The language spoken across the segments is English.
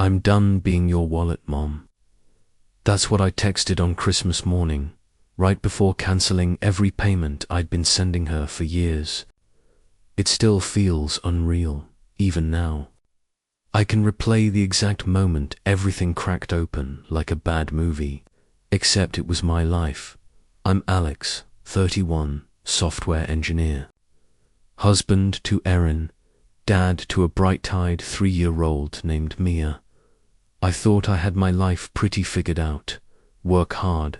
"I'm done being your wallet, Mom." That's what I texted on Christmas morning, right before canceling every payment I'd been sending her for years. It still feels unreal, even now. I can replay the exact moment everything cracked open like a bad movie, except it was my life. I'm Alex, 31, software engineer. Husband to Erin, dad to a bright-eyed 3-year-old named Mia. I thought I had my life pretty figured out. Work hard,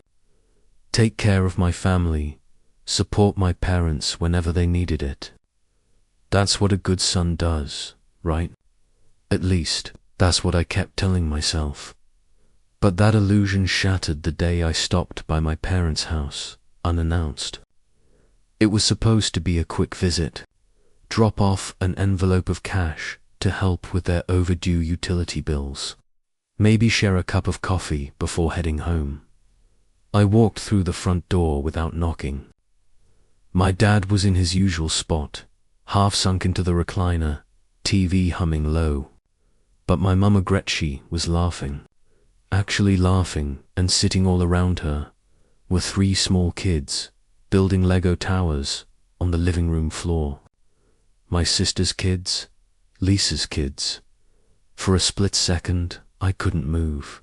take care of my family, support my parents whenever they needed it. That's what a good son does, right? At least, that's what I kept telling myself. But that illusion shattered the day I stopped by my parents' house, unannounced. It was supposed to be a quick visit, drop off an envelope of cash to help with their overdue utility bills. Maybe share a cup of coffee before heading home. I walked through the front door without knocking. My dad was in his usual spot, half sunk into the recliner, TV humming low. But my mama Gretchen was laughing, actually laughing, and sitting all around her were 3 small kids, building Lego towers on the living room floor. My sister's kids, Lisa's kids. For a split second, I couldn't move.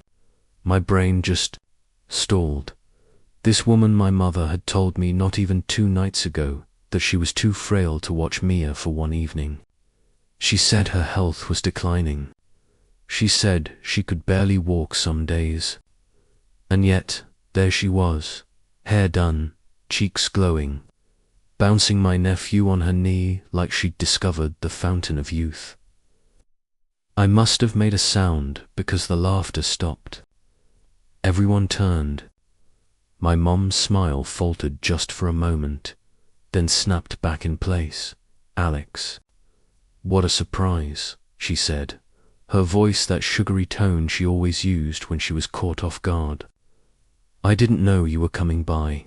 My brain just stalled. This woman my mother had told me not even 2 nights ago that she was too frail to watch Mia for one evening. She said her health was declining. She said she could barely walk some days. And yet, there she was, hair done, cheeks glowing, bouncing my nephew on her knee like she'd discovered the fountain of youth. I must have made a sound because the laughter stopped. Everyone turned. My mom's smile faltered just for a moment, then snapped back in place. "Alex, what a surprise," she said, her voice that sugary tone she always used when she was caught off guard. "I didn't know you were coming by."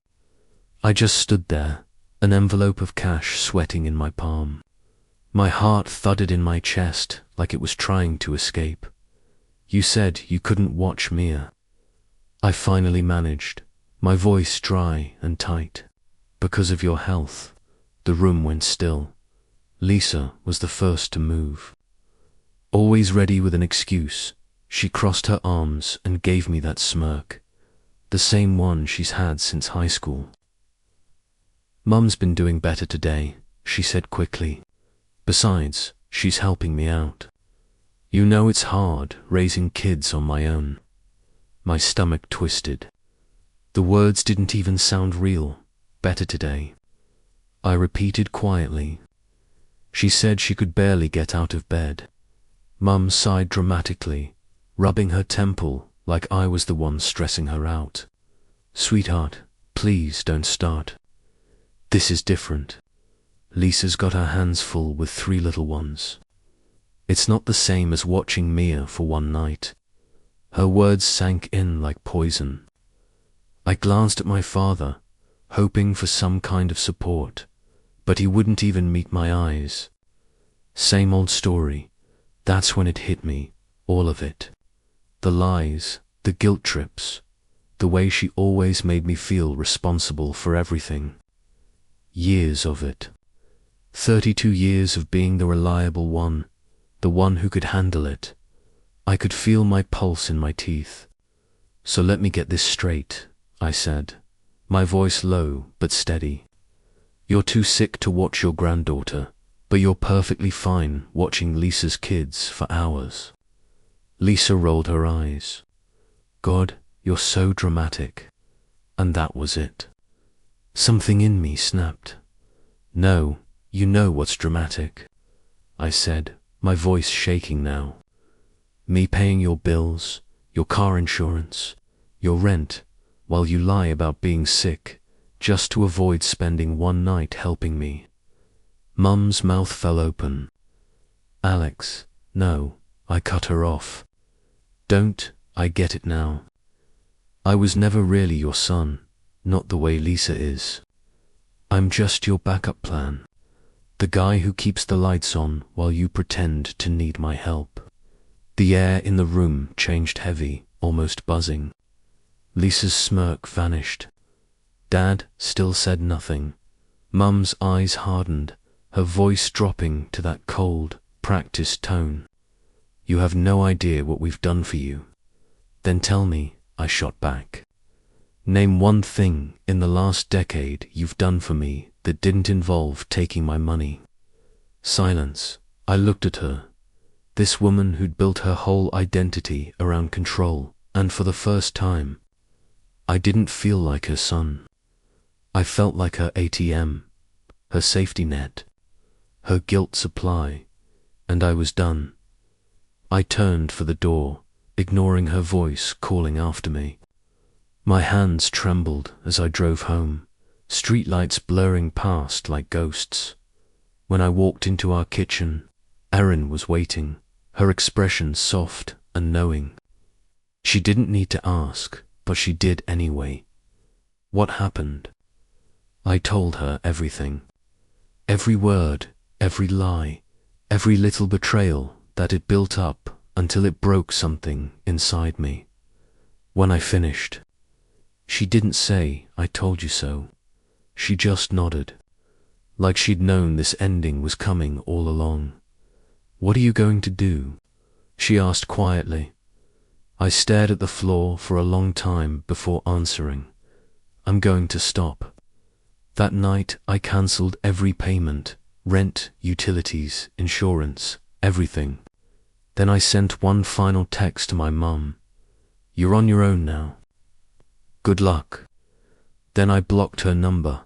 I just stood there, an envelope of cash sweating in my palm. My heart thudded in my chest like it was trying to escape. "You said you couldn't watch Mia." I finally managed, my voice dry and tight. "Because of your health." The room went still. Lisa was the first to move. Always ready with an excuse, she crossed her arms and gave me that smirk, the same one she's had since high school. "Mum's been doing better today," she said quickly. "Besides, she's helping me out. You know it's hard raising kids on my own." My stomach twisted. The words didn't even sound real. Better today. I repeated quietly. She said she could barely get out of bed. Mum sighed dramatically, rubbing her temple like I was the one stressing her out. "Sweetheart, please don't start. This is different." Lisa's got her hands full with 3 little ones. "It's not the same as watching Mia for one night." Her words sank in like poison. I glanced at my father, hoping for some kind of support, but he wouldn't even meet my eyes. Same old story. That's when it hit me, all of it. The lies, the guilt trips, the way she always made me feel responsible for everything. Years of it. 32 years of being the reliable one, the one who could handle it. I could feel my pulse in my teeth. "So let me get this straight," I said, my voice low but steady. "You're too sick to watch your granddaughter, but you're perfectly fine watching Lisa's kids for hours." Lisa rolled her eyes. "God, you're so dramatic." And that was it. Something in me snapped. "No, you know what's dramatic," I said, my voice shaking now. "Me paying your bills, your car insurance, your rent, while you lie about being sick, just to avoid spending one night helping me." Mum's mouth fell open. "Alex, no," I cut her off. "Don't, I get it now. I was never really your son, not the way Lisa is. I'm just your backup plan. The guy who keeps the lights on while you pretend to need my help. The The air in the room changed heavy, almost buzzing. Lisa's smirk vanished. Dad still said nothing. Mum's eyes hardened, her voice dropping to that cold, practiced tone. "You have no idea what we've done for you." "Then tell me," I shot back. "Name one thing in the last decade you've done for me that didn't involve taking my money." Silence. I looked at her. This woman who'd built her whole identity around control, and for the first time, I didn't feel like her son. I felt like her ATM, her safety net, her guilt supply, and I was done. I turned for the door, ignoring her voice calling after me. My hands trembled as I drove home, streetlights blurring past like ghosts. When I walked into our kitchen, Erin was waiting, her expression soft and knowing. She didn't need to ask, but she did anyway. What happened? I told her everything. Every word, every lie, every little betrayal that had built up until it broke something inside me. When I finished, she didn't say, "I told you so." She just nodded, like she'd known this ending was coming all along. "What are you going to do?" she asked quietly. I stared at the floor for a long time before answering. "I'm going to stop." That night I cancelled every payment, rent, utilities, insurance, everything. Then I sent one final text to my mum. "You're on your own now. Good luck." Then I blocked her number,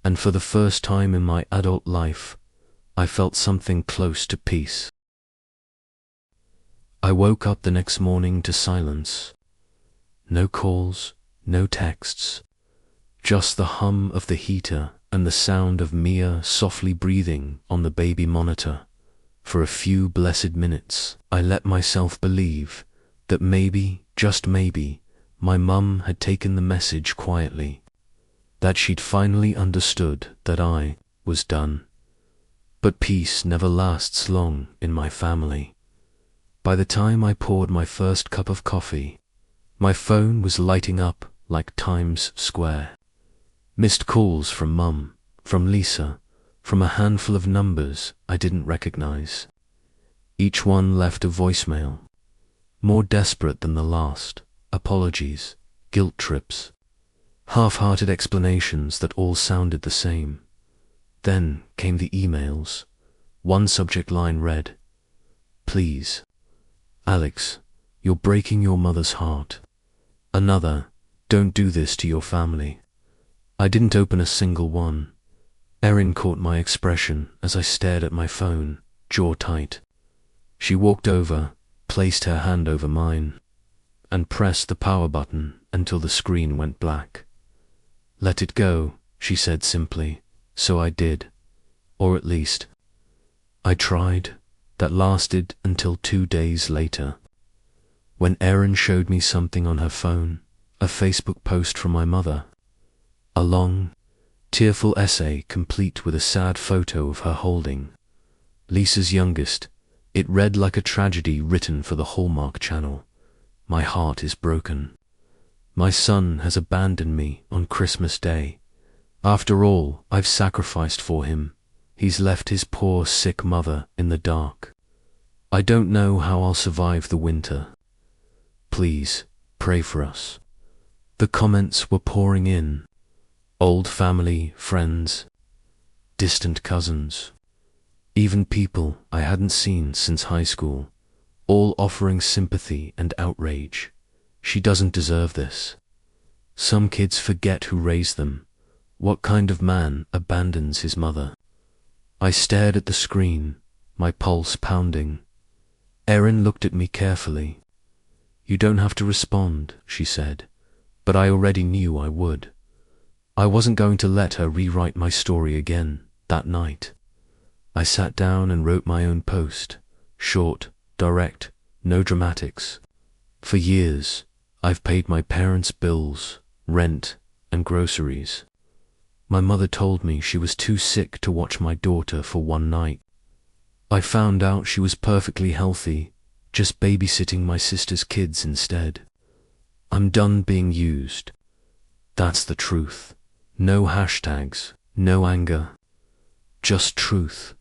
and for the first time in my adult life, I felt something close to peace. I woke up the next morning to silence. No calls, no texts. Just the hum of the heater and the sound of Mia softly breathing on the baby monitor. For a few blessed minutes, I let myself believe that maybe, just maybe, my mum had taken the message quietly, that she'd finally understood that I was done. But peace never lasts long in my family. By the time I poured my first cup of coffee, my phone was lighting up like Times Square. Missed calls from Mum, from Lisa, from a handful of numbers I didn't recognize. Each one left a voicemail, more desperate than the last. Apologies, guilt trips, half-hearted explanations that all sounded the same. Then came the emails. One subject line read, "Please, Alex, you're breaking your mother's heart." Another, "Don't do this to your family." I didn't open a single one. Erin caught my expression as I stared at my phone, jaw tight. She walked over, placed her hand over mine, and pressed the power button until the screen went black. "Let it go," she said simply. So I did. Or at least, I tried. That lasted until 2 days later, when Erin showed me something on her phone, a Facebook post from my mother. A long, tearful essay complete with a sad photo of her holding Lisa's youngest. It read like a tragedy written for the Hallmark Channel. "My heart is broken. My son has abandoned me on Christmas Day. After all I've sacrificed for him, he's left his poor sick mother in the dark. I don't know how I'll survive the winter. Please, pray for us." The comments were pouring in. Old family, friends, distant cousins, even people I hadn't seen since high school, all offering sympathy and outrage. "She doesn't deserve this. Some kids forget who raised them. What kind of man abandons his mother?" I stared at the screen, my pulse pounding. Erin looked at me carefully. "You don't have to respond," she said, but I already knew I would. I wasn't going to let her rewrite my story again that night. I sat down and wrote my own post, short, direct, no dramatics. For years, I've paid my parents' bills, rent, and groceries. My mother told me she was too sick to watch my daughter for one night. I found out she was perfectly healthy, just babysitting my sister's kids instead. I'm done being used. That's the truth. No hashtags, no anger, just truth.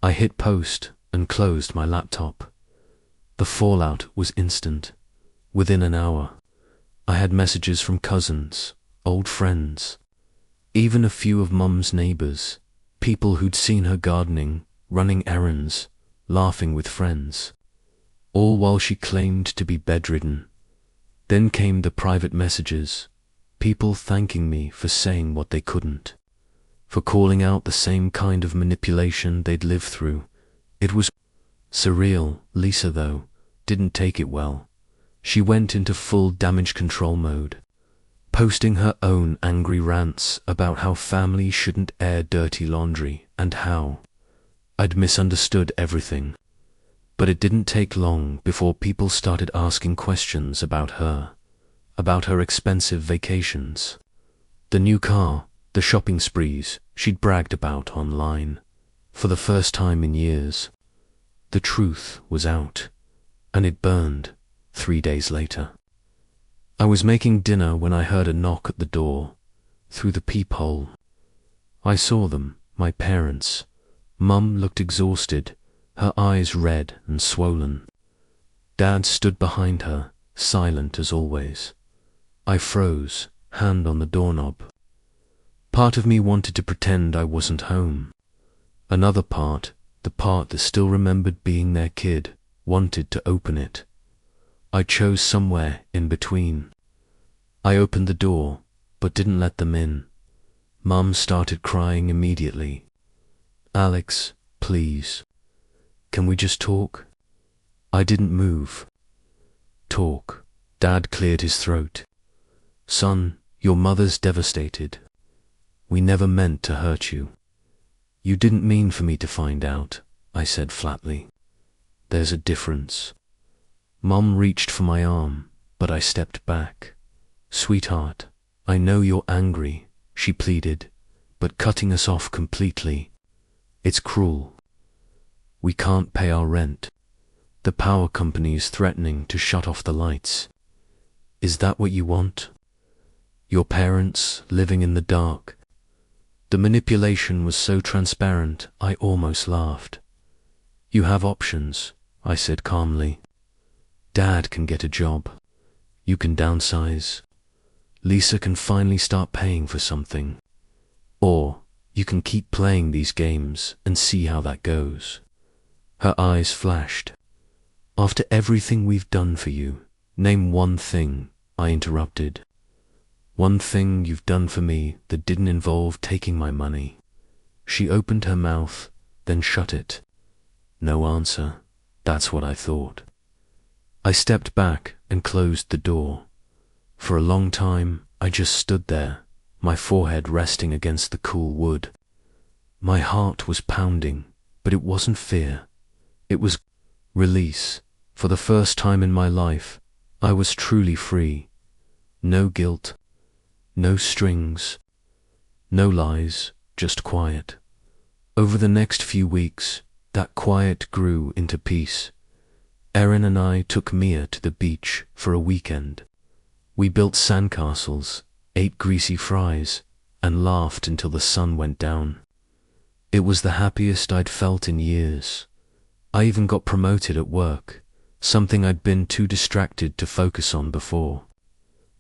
I hit post and closed my laptop. The fallout was instant. Within an hour, I had messages from cousins, old friends, even a few of Mum's neighbors, people who'd seen her gardening, running errands, laughing with friends, all while she claimed to be bedridden. Then came the private messages, people thanking me for saying what they couldn't, for calling out the same kind of manipulation they'd lived through. It was surreal. Lisa, though, didn't take it well. She went into full damage control mode, posting her own angry rants about how family shouldn't air dirty laundry and how I'd misunderstood everything. But it didn't take long before people started asking questions about her expensive vacations, the new car, the shopping sprees she'd bragged about online. For the first time in years, the truth was out, and it burned 3 days later. I was making dinner when I heard a knock at the door, through the peephole. I saw them, my parents. Mum looked exhausted, her eyes red and swollen. Dad stood behind her, silent as always. I froze, hand on the doorknob. Part of me wanted to pretend I wasn't home. Another part, the part that still remembered being their kid, wanted to open it. I chose somewhere in between. I opened the door, but didn't let them in. Mum started crying immediately. "Alex, please. Can we just talk?" I didn't move. "Talk." Dad cleared his throat. "Son, your mother's devastated. We never meant to hurt you." "You didn't mean for me to find out," I said flatly. "There's a difference." Mum reached for my arm, but I stepped back. "Sweetheart, I know you're angry," she pleaded, "but cutting us off completely, it's cruel. We can't pay our rent. The power company's threatening to shut off the lights. Is that what you want? Your parents living in the dark?" The manipulation was so transparent, I almost laughed. "You have options," I said calmly. "Dad can get a job. You can downsize. Lisa can finally start paying for something. Or you can keep playing these games and see how that goes." Her eyes flashed. "After everything we've done for you, name one thing," I interrupted. "One thing you've done for me that didn't involve taking my money." She opened her mouth, then shut it. No answer. That's what I thought. I stepped back and closed the door. For a long time, I just stood there, my forehead resting against the cool wood. My heart was pounding, but it wasn't fear. It was release. For the first time in my life, I was truly free. No guilt, no strings, no lies, just quiet. Over the next few weeks, that quiet grew into peace. Erin and I took Mia to the beach for a weekend. We built sandcastles, ate greasy fries, and laughed until the sun went down. It was the happiest I'd felt in years. I even got promoted at work, something I'd been too distracted to focus on before.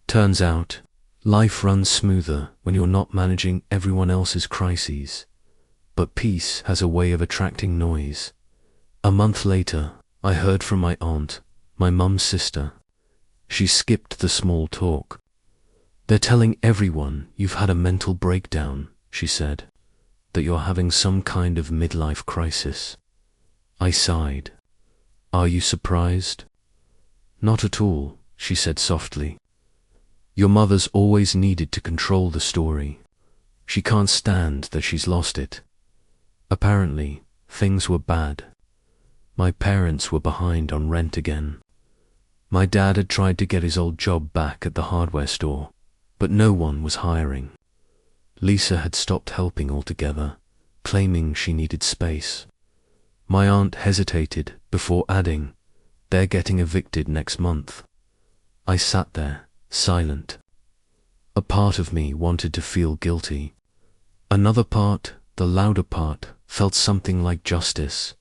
Turns out, life runs smoother when you're not managing everyone else's crises. But peace has a way of attracting noise. A month later, I heard from my aunt, my mum's sister. She skipped the small talk. "They're telling everyone you've had a mental breakdown," she said, "that you're having some kind of midlife crisis." I sighed. "Are you surprised?" "Not at all," she said softly. "Your mother's always needed to control the story. She can't stand that she's lost it. Apparently, things were bad. My parents were behind on rent again. My dad had tried to get his old job back at the hardware store, but no one was hiring. Lisa had stopped helping altogether, claiming she needed space. My aunt hesitated before adding, They're getting evicted next month. I sat there, silent. A part of me wanted to feel guilty. Another part, the louder part, felt something like justice.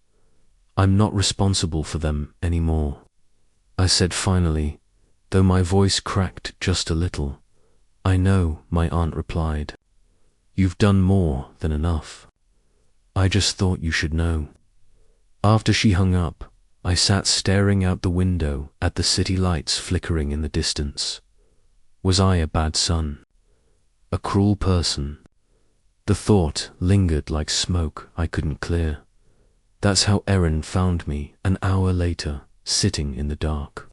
I'm not responsible for them anymore, I said finally, though my voice cracked just a little. I know, my aunt replied. You've done more than enough. I just thought you should know. After she hung up, I sat staring out the window at the city lights flickering in the distance. Was I a bad son? A cruel person? The thought lingered like smoke I couldn't clear. That's how Erin found me an hour later, sitting in the dark,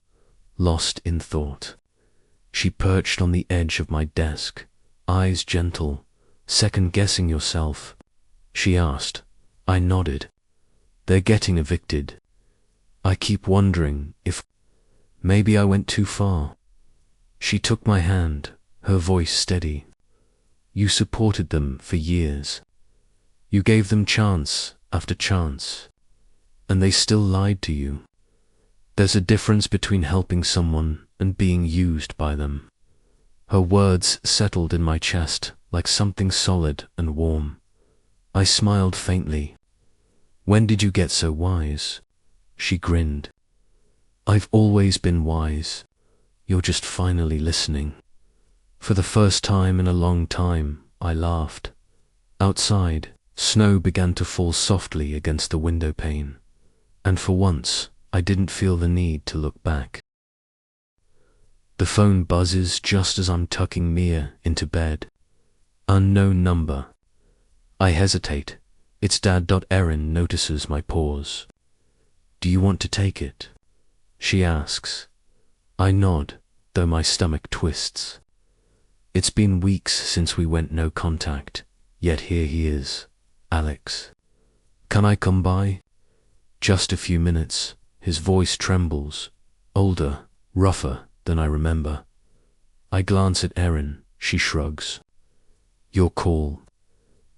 lost in thought. She perched on the edge of my desk, eyes gentle. Second-guessing yourself? She asked. I nodded. They're getting evicted. I keep wondering if maybe I went too far. She took my hand, her voice steady. You supported them for years. You gave them chance after chance. And they still lied to you. There's a difference between helping someone and being used by them. Her words settled in my chest like something solid and warm. I smiled faintly. When did you get so wise? She grinned. I've always been wise. You're just finally listening. For the first time in a long time, I laughed. Outside, snow began to fall softly against the window pane, and for once, I didn't feel the need to look back. The phone buzzes just as I'm tucking Mia into bed. Unknown number. I hesitate. It's Dad. Erin notices my pause. Do you want to take it? She asks. I nod, though my stomach twists. It's been weeks since we went no contact, yet here he is, Alex. Can I come by? Just a few minutes. His voice trembles, older, rougher than I remember. I glance at Erin. She shrugs. Your call.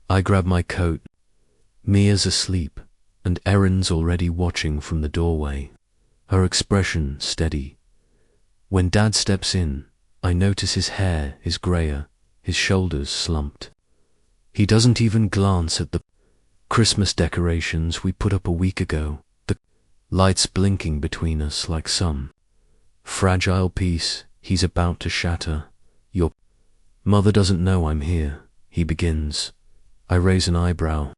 I grab my coat. Mia's asleep, and Erin's already watching from the doorway, her expression steady. When Dad steps in, I notice his hair is grayer, his shoulders slumped. He doesn't even glance at the Christmas decorations we put up a week ago, the lights blinking between us like some fragile piece he's about to shatter. Your mother doesn't know I'm here, he begins. I raise an eyebrow.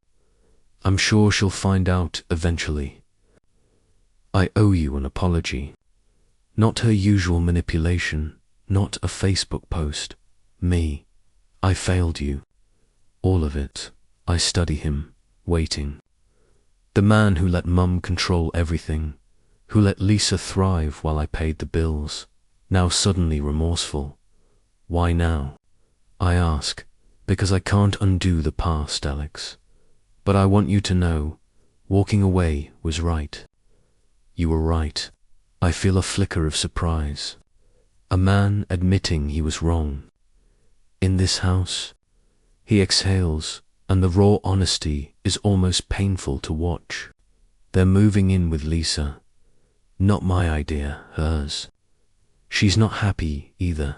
I'm sure she'll find out eventually. I owe you an apology. Not her usual manipulation, not a Facebook post. Me. I failed you. All of it. I study him, waiting. The man who let Mum control everything, who let Lisa thrive while I paid the bills, now suddenly remorseful. Why now? I ask, because I can't undo the past, Alex. But I want you to know, walking away was right. You were right. I feel a flicker of surprise. A man admitting he was wrong. In this house, he exhales, and the raw honesty is almost painful to watch. They're moving in with Lisa. Not my idea, hers. She's not happy either.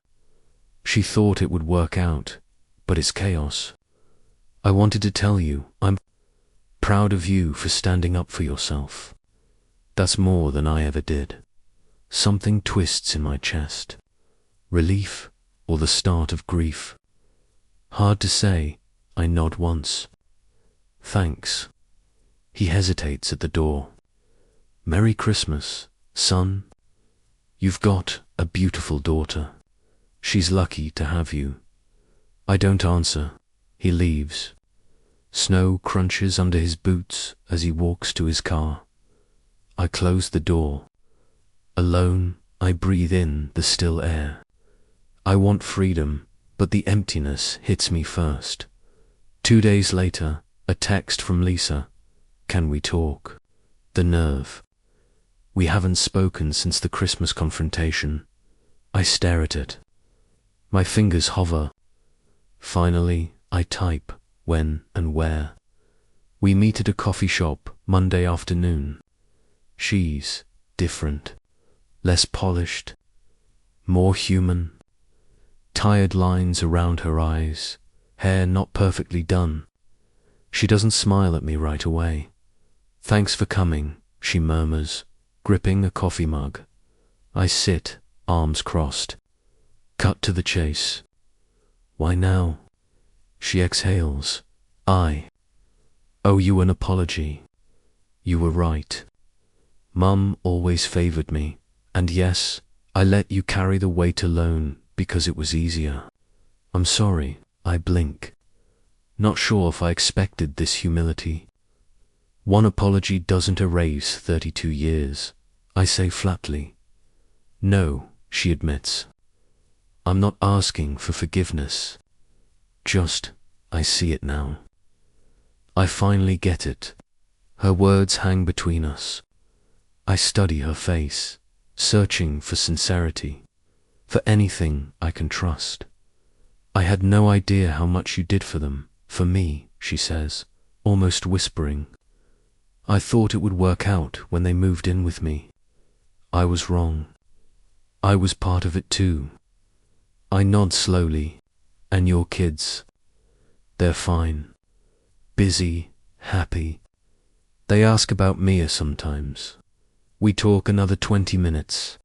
She thought it would work out, but it's chaos. I wanted to tell you, I'm proud of you for standing up for yourself. That's more than I ever did. Something twists in my chest. Relief or the start of grief? Hard to say. I nod once. Thanks. He hesitates at the door. Merry Christmas, son. You've got a beautiful daughter. She's lucky to have you. I don't answer. He leaves. Snow crunches under his boots as he walks to his car. I close the door. Alone, I breathe in the still air. I want freedom, but the emptiness hits me first. 2 days later, a text from Lisa. Can we talk? The nerve. We haven't spoken since the Christmas confrontation. I stare at it. My fingers hover. Finally, I type when and where. We meet at a coffee shop Monday afternoon. She's different, less polished, more human. Tired lines around her eyes, hair not perfectly done. She doesn't smile at me right away. "Thanks for coming," she murmurs, gripping a coffee mug. I sit, arms crossed. Cut to the chase. "Why now?" She exhales. "I owe you an apology. You were right. Mum always favored me, and yes, I let you carry the weight alone because it was easier. I'm sorry." I blink, not sure if I expected this humility. "One apology doesn't erase 32 years, I say flatly. "No," she admits. "I'm not asking for forgiveness. Just, I see it now." I finally get it. Her words hang between us. I study her face, searching for sincerity, for anything I can trust. "I had no idea how much you did for them, for me," she says, almost whispering. "I thought it would work out when they moved in with me. I was wrong. I was part of it too." I nod slowly. "And your kids?" "They're fine. Busy, happy. They ask about Mia sometimes." We talk another 20 minutes.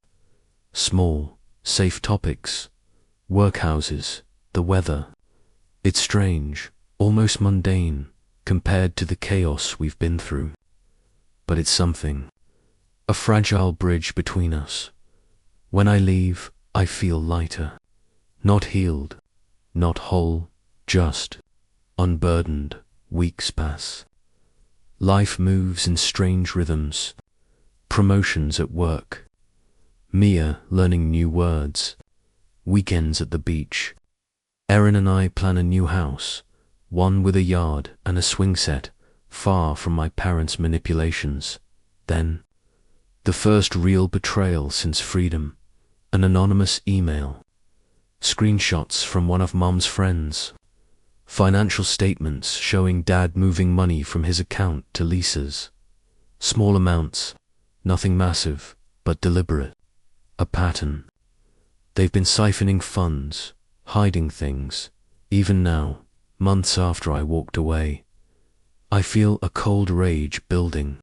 Small, safe topics. Workhouses, the weather. It's strange, almost mundane, compared to the chaos we've been through. But it's something. A fragile bridge between us. When I leave, I feel lighter. Not healed, not whole, just unburdened. Weeks pass. Life moves in strange rhythms. Promotions at work. Mia learning new words. Weekends at the beach. Erin and I plan a new house, one with a yard and a swing set, far from my parents' manipulations. Then, the first real betrayal since freedom, an anonymous email. Screenshots from one of Mum's friends. Financial statements showing Dad moving money from his account to Lisa's. Small amounts, nothing massive, but deliberate. A pattern. They've been siphoning funds, hiding things, even now, months after I walked away. I feel a cold rage building.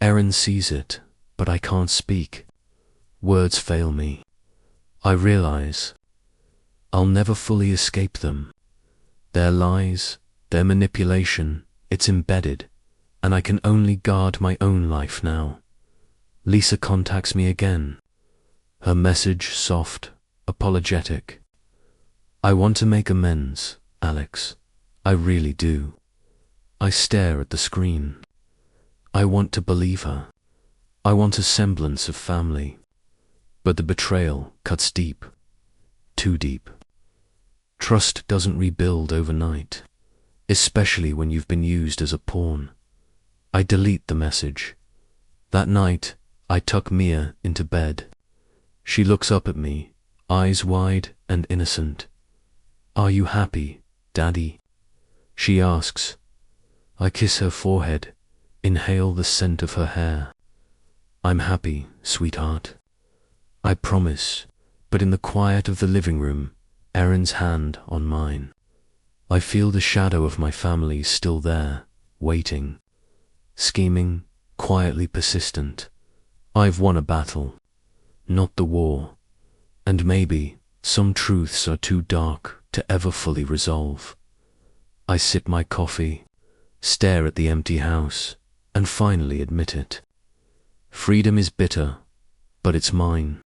Erin sees it, but I can't speak. Words fail me. I realize I'll never fully escape them. Their lies, their manipulation, it's embedded, and I can only guard my own life now. Lisa contacts me again. Her message soft, apologetic. "I want to make amends, Alex. I really do." I stare at the screen. I want to believe her. I want a semblance of family. But the betrayal cuts deep. Too deep. Trust doesn't rebuild overnight, especially when you've been used as a pawn. I delete the message. That night, I tuck Mia into bed. She looks up at me, eyes wide and innocent. "Are you happy, Daddy?" she asks. I kiss her forehead, inhale the scent of her hair. "I'm happy, sweetheart. I promise," but in the quiet of the living room, Erin's hand on mine. I feel the shadow of my family still there, waiting, scheming, quietly persistent. I've won a battle, not the war, and maybe some truths are too dark to ever fully resolve. I sip my coffee, stare at the empty house, and finally admit it. Freedom is bitter, but it's mine.